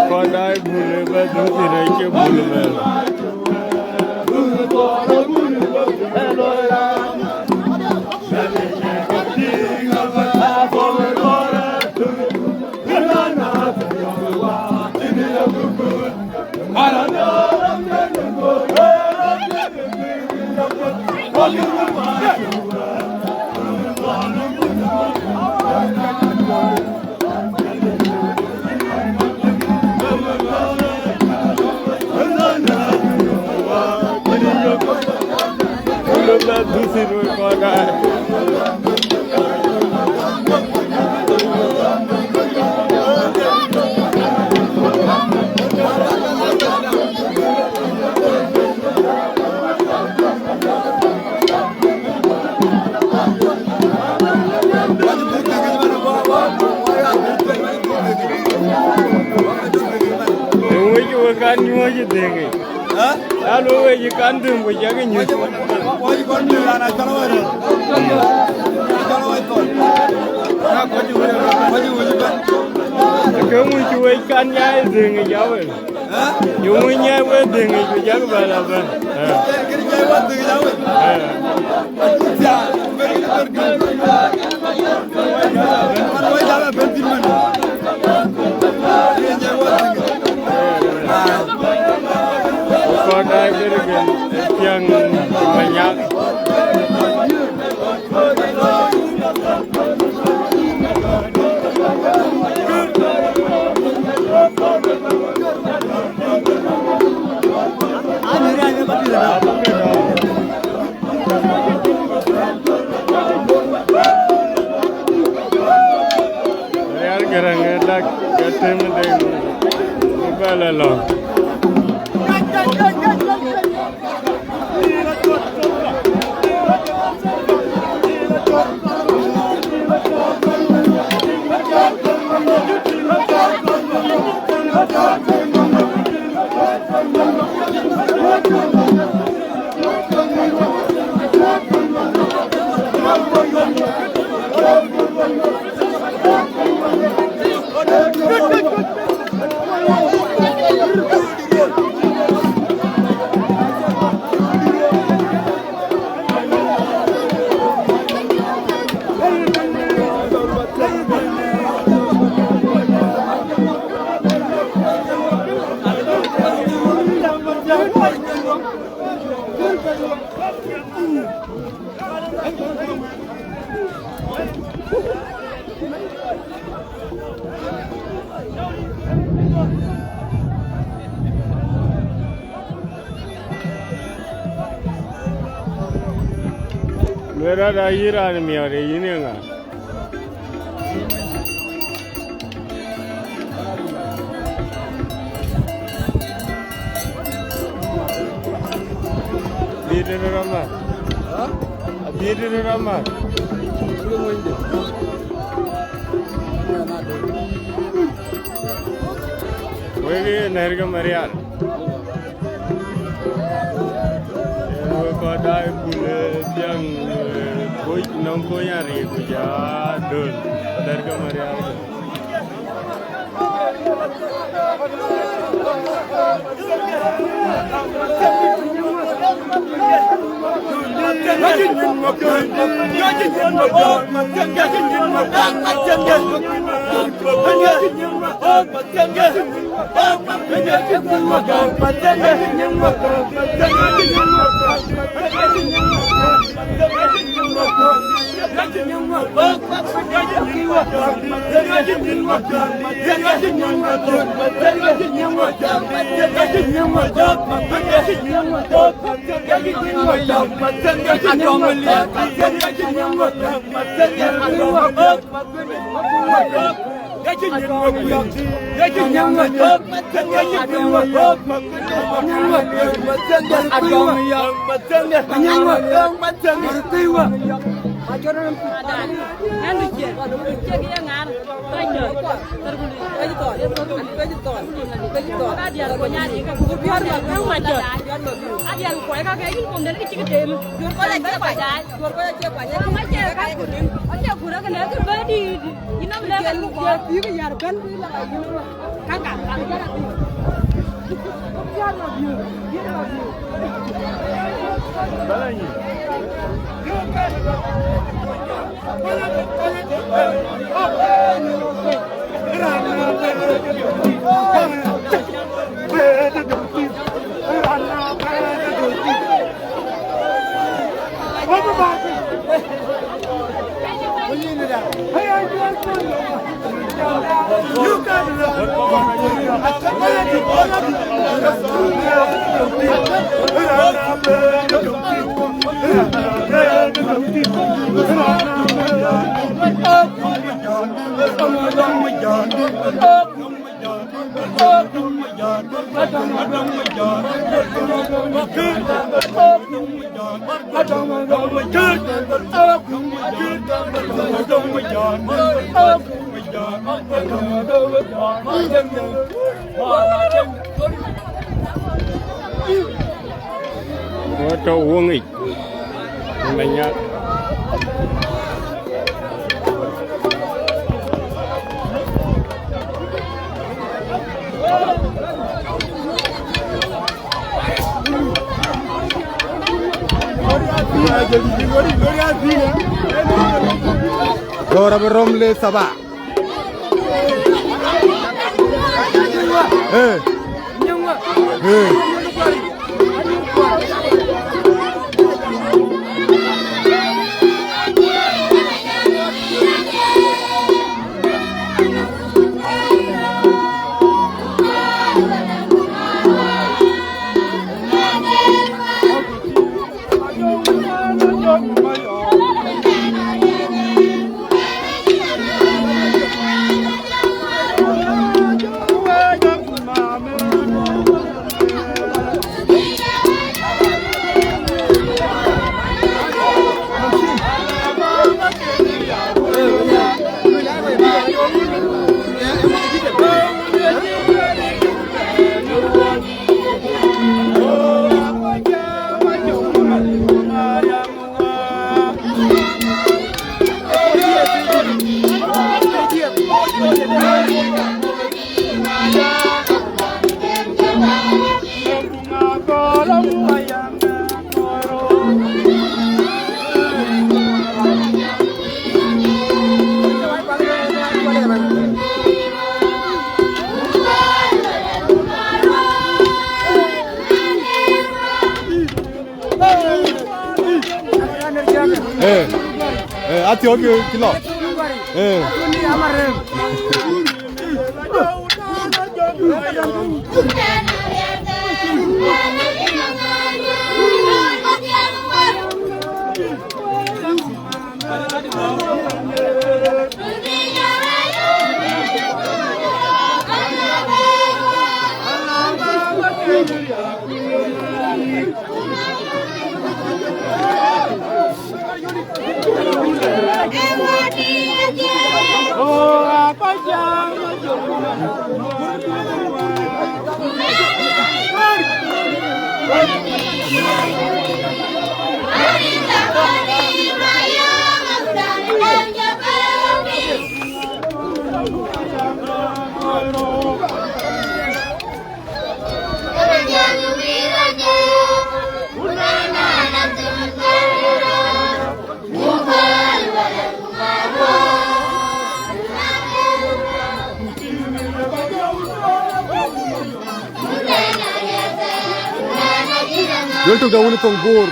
có đại bùn về đúng thì đấy chứ bùn về दूसरी रोड कौन है kan nyuwa ji dengai alo we ji kan dum we ja ga nyu wo ji kon ni ana chalo wa chalo wa to na ko ji we ban ke mu ji we kan ya dengai ja we yu mu nya we dengai ji ja ba la ba ke ji wa dengai ja we ja we ja ba ben tin man có đại bergen yang banyak gerang-gerang ketemu dengan balalo मेरा राजीर आदमी आ रही है ना Diri ramah, diri ramah. Wegi nerga mariar. Kodai bule yang koi nongkonya ribu jadul nerga mariar. cho uống nghịch mình nhá Ahora me romle sabá. Ati oke kilo. Yolto da woni ton bor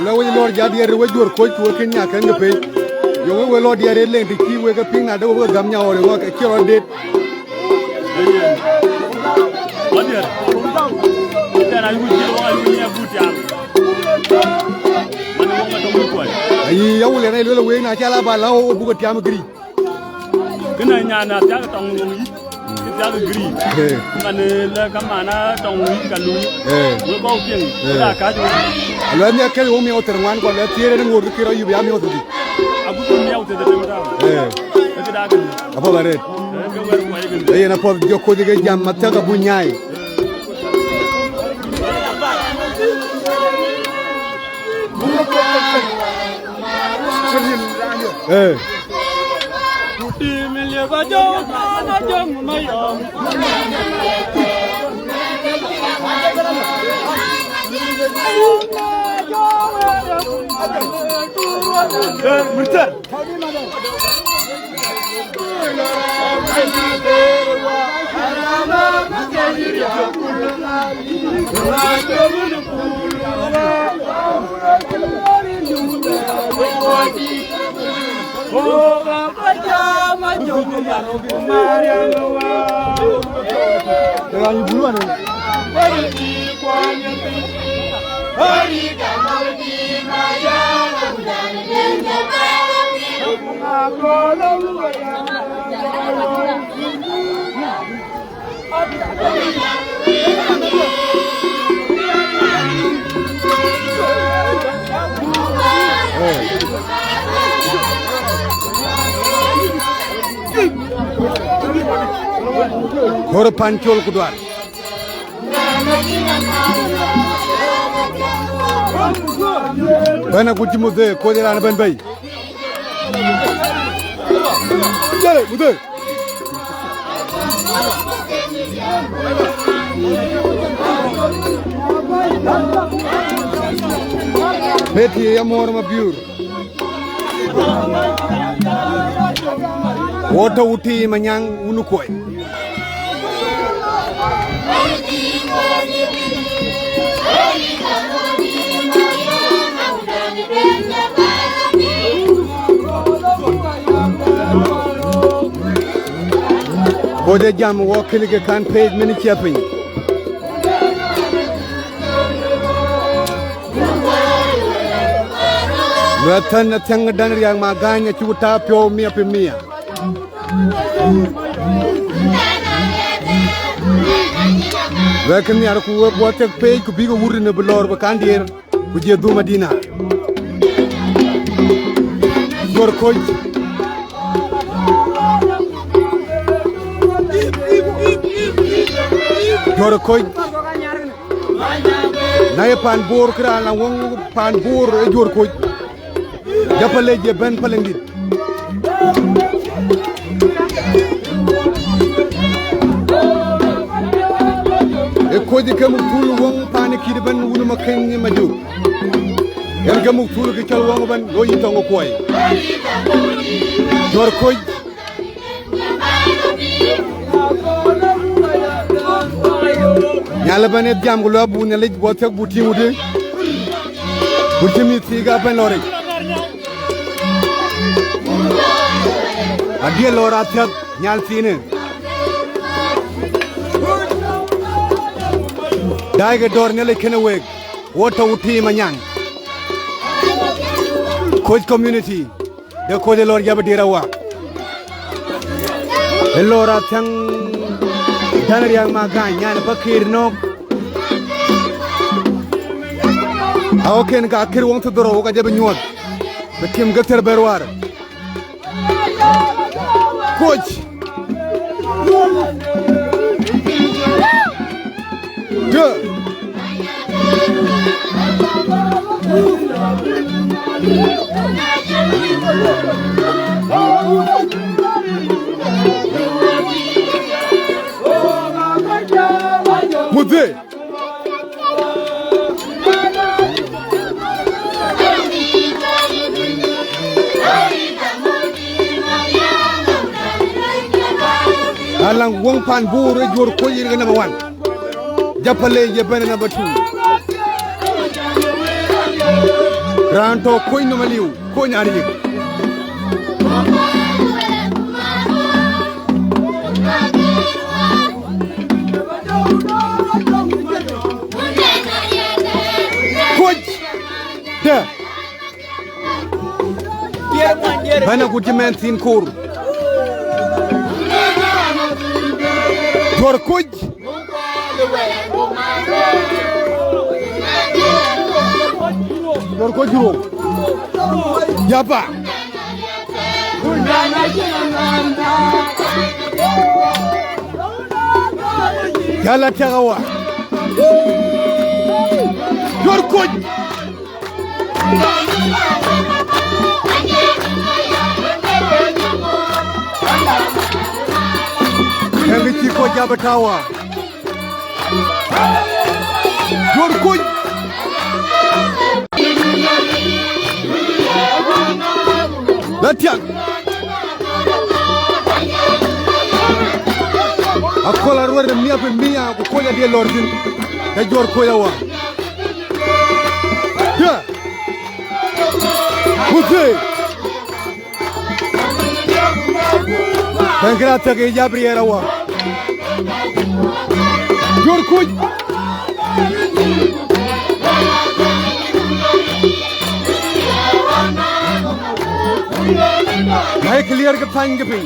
la woni lor jadi re wajur ko to kenya kan ga pe yo we lor di re le de ki we ga ping na do ga gam nyawo le ko ki ro det wadier dara yu ji wa yu ya buti am man mo ga to ko ay yaw le re le we na cha la ba la o bu ga tiam gri gina nya na ta ga tong yi ya ga gri man le ka mana tong yi ka lu we ba ping da ka ju lo mi ke o mi o ter wan ko le tiere ngor ki ro yu ya mi o di abuto miau te de temta ke da ke apo bare na po jokko de jam mataka bu nyaay Puti milye ba jo na jong mayom Murtad Hor pancol kuduan bana guji mude ko dira ban bay jale mude beti ya mor ma biur woto uti manyang unu koy Bode jam wo kilige kan page mini chiapin Ratan na tang dan yang maganya chuta pyo mia pe mia Welcome yar ku wo tek page ku bigo wurine blor ba kandir ku je du Madina Gor koj Jor koy naye pan bor kra la wong pan bor e jor koy japale je ben palengit e ko di kam tul wong pan ki de ben wulu makeng ma ju yar gam tul ki chal wong ban do yitongo koy jor koy Nyala bane jam gulo bu ne lej bo tek buti mude buti mi tiga ben lore adie lora tek nyal tine daiga dor ne le kene weg woto uti manyang coach community de ko de lor jabe dirawa lora tang Danar yang magan nyane bakir nok Aoken ka akhir wong to doro ka jabe nyot bekim gater berwar Coach Good Mude Alang wong pan buru jor ko yir number 1 Japale je ben number 2 Ranto koy no maliw ko ñaari yek Bana gujimen tin kur Jor kuj Jor kuj ro Yapa Yalla Tagawa Yor Kuj Hendi ko Jabatawa Yor Kuj Latiak akola ruwar miya pe miya ko kola de lordin da jor kola wa ya Mute Tangrata ke jabriera wa jor kuj Hai clear ke tang ke pin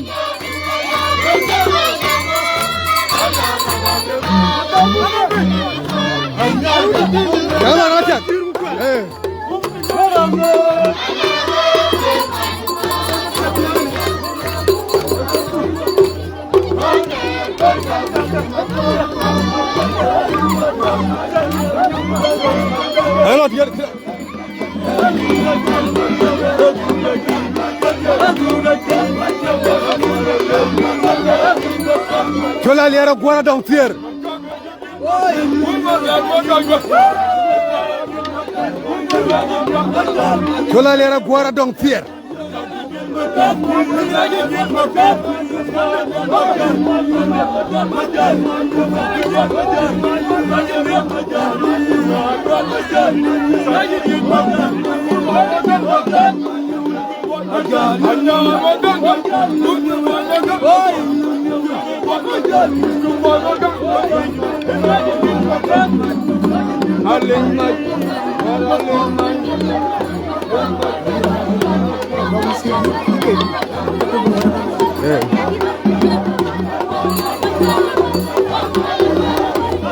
Yalla Rajak Hello dia Chola liara guara down here Chola liara guara down here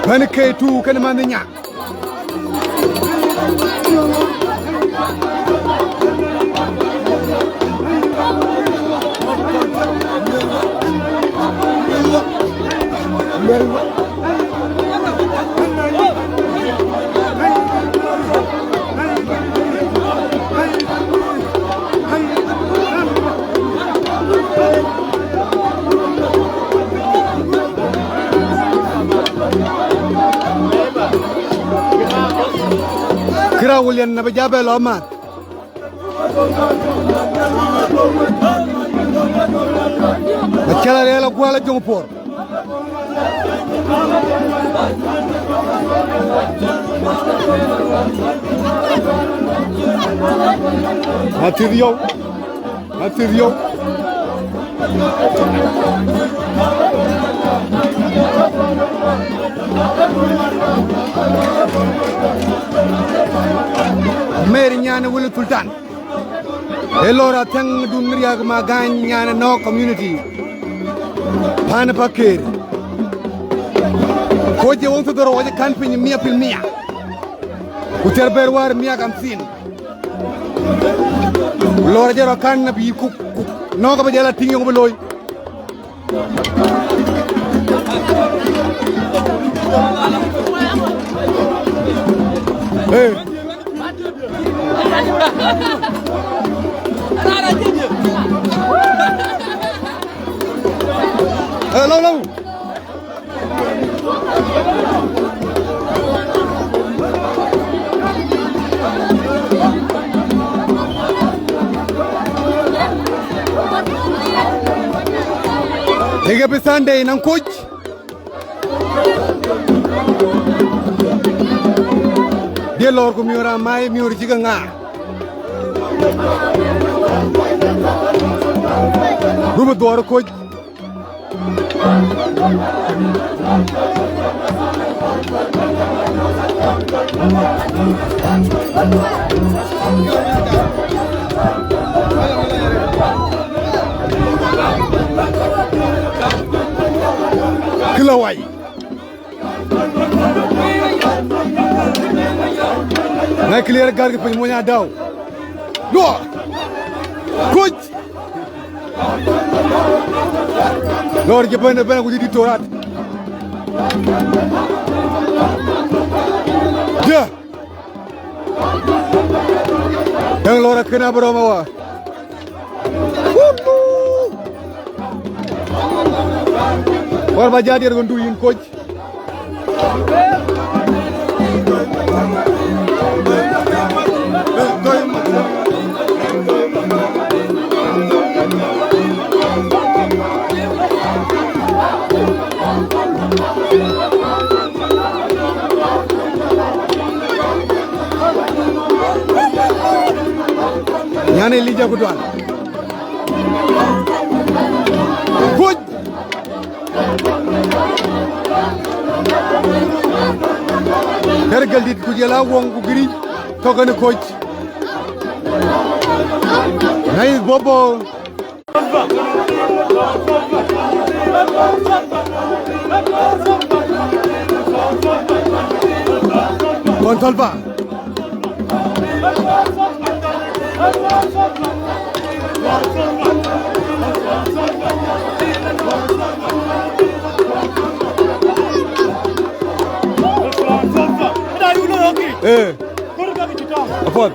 Kan kay tu kan mananya Kira William na bajabe loma Machala lela kuala jongpor Material Mary Nyana Wulu Sultan Elora Tang Dumria Magan Nyana no community Panapakir Koje wonto doro waje kanpini mia pil mia Uterber war mia kamsin Lora jero kan na bi ku no ka bajala tingi ko loy Hey Hello Tiga Sunday nang coach Dia lor ko miora mai miori jiga nga Ruba duara coach Kilawai Na clear gar ke penyuanya daw Dua Coach Lor ke bene ku di torat. Ya. Yang lora kena beramawa. War ba jadi gondu yin coach. Nyane lija kudwan. Coach. Tergal dit kujela wong ku giri togane coach. Nay bobo. Kontrol ba. Apot.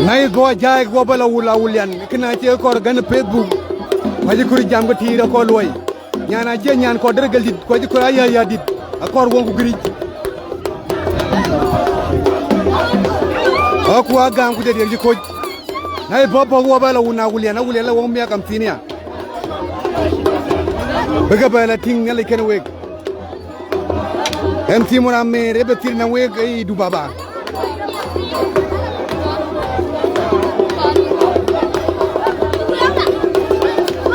Nay go jaay go bala wulian kina ci ko gan Facebook waji kuri jam ko tira ko loy ñana ci ñaan ko dergal dit ko ji ko ya dit akor wongu gri akwa gam ku de ji ko nay bobo go bala wulian la won mi akam finia bega bala ting ngale ken wek MC mona me rebe tir na wek ay du baba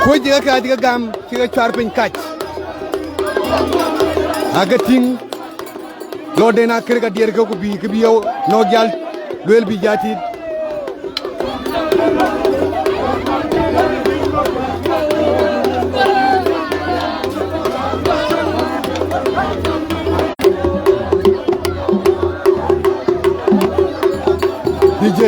ko je ka diga gam ci ga char pin katch aga ting lo de na kër ga dier ko bi yow no gal loel bi jati DJ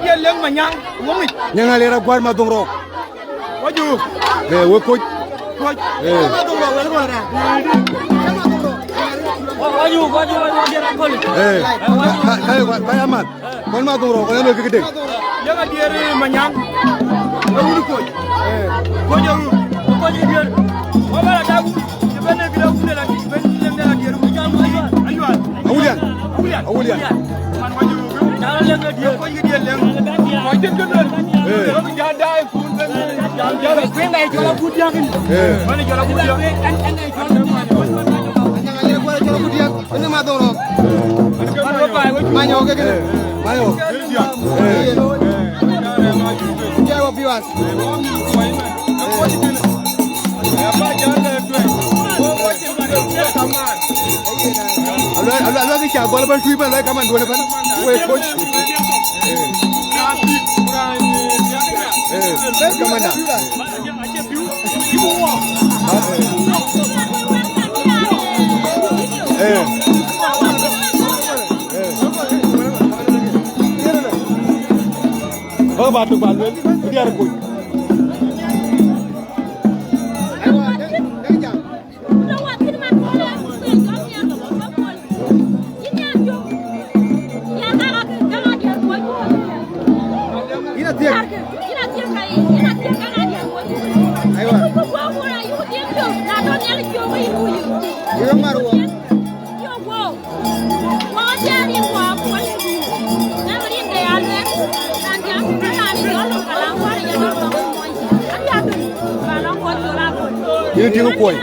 Dia leng manyang wongi nyanga lera gwar ma dongro waju wo coach ma dongro wel ko ra waju dia rakol kay amat kon ma dongro ko lo ke deg nyanga dia manyang waju ko ko jaru ko dia ko bala dagu bene bi dagu la ki ben lem la dia mu jamu aywan awulian man waju dara lenga dia ko dia leng ko jëndal ko jaay fu ben jara ko ngay jola budiya kin man jola budiya an ay jola ñanga le ko jola budiya ni ma doro ma Manyo ke kene. Manyo. Jawa biwas. Allah ke cha bola ban tui ban lai kaman dua ban. We coach. Kamanda. Oh, batu batu, dia ada koi. Ini dia koi.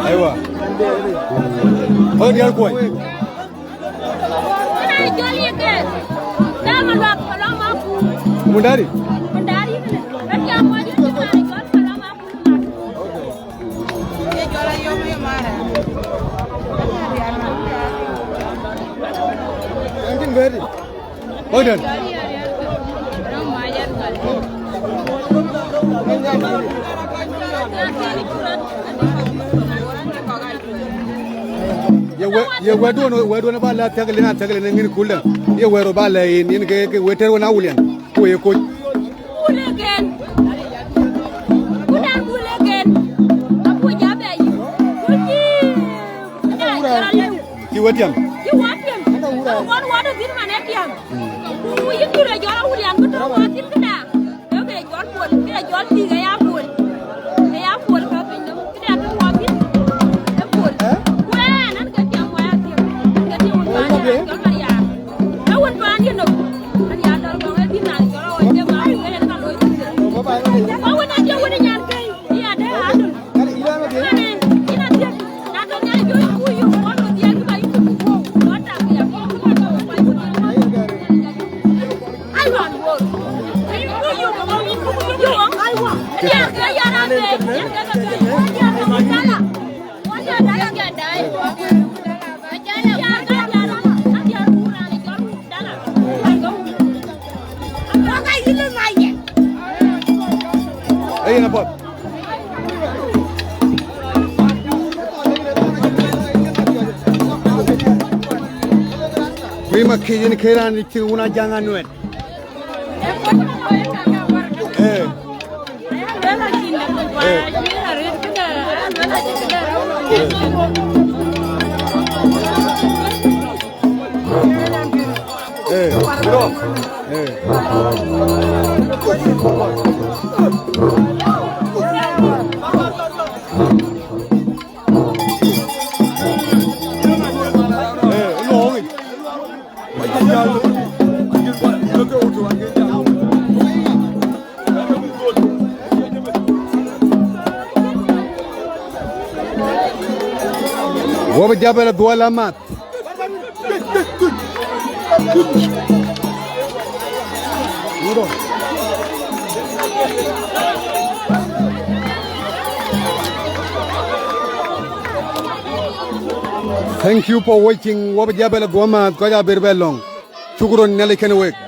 Aywa. Oh, dia koi. Mundari. Angin beri. Oh, dan. Ye wedo na bala tagle na ngin kulda ye wero bala in ke weter wona wulian ko ye ko ulegen kudan ulegen apu jabe yi ki watiam won wado din manetiam ku yikure jora wulian ko to watin kada do be jor pol be jor ti ga ya pol ka pin do kada to watin e pol Ayo na pot. Prima kijin keran ni una jangan nuet. Wo bejabel dua lamat. Thank you for watching. Wo bejabel dua lamat. Kaya berbelong. Syukuron nyali kene wek.